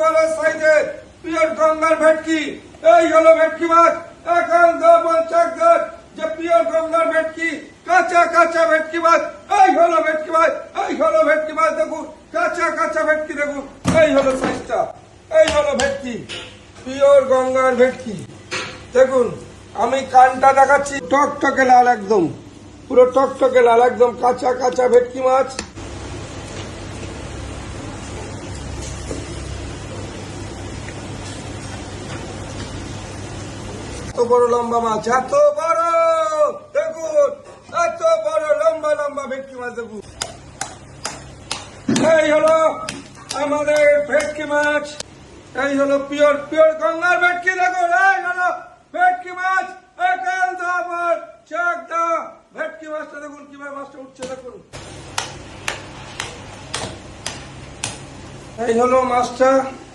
বড় সাইজের পিওর গঙ্গার ভেটকি। এই হলো ভেটকি মাছ, একান্ত পঞ্চাশ যে পিওর গঙ্গার ভেটকি, কাঁচা কাঁচা ভেটকি মাছ। এই হলো ভেটকি মাছ, এই হলো ভেটকি মাছ, দেখুন কাঁচা কাঁচা ভেটকি, দেখুন এই হলো সাইজটা। এই হলো ভেটকি, পিওর গঙ্গার ভেটকি। দেখুন আমি কানটা দেখাচ্ছি, টকটকে লাল, একদম পুরো টকটকে লাল, একদম কাঁচা কাঁচা ভেটকি মাছ। এত বড় লম্বা মাছ, এত বড়, দেখুন এত বড় লম্বা লম্বা ভেটকি মাছ, দেখুন। এই হলো আমাদের ভেটকি মাছ, এই হলো পিওর পিওর গঙ্গার ভেটকি, দেখুন এই হলো ভেটকি মাছ, একান্ত আমার চাকদা ভেটকি মাছটা। দেখুন কিভাবে মাছটা উঠছে, দেখুন এই হলো মাছটা।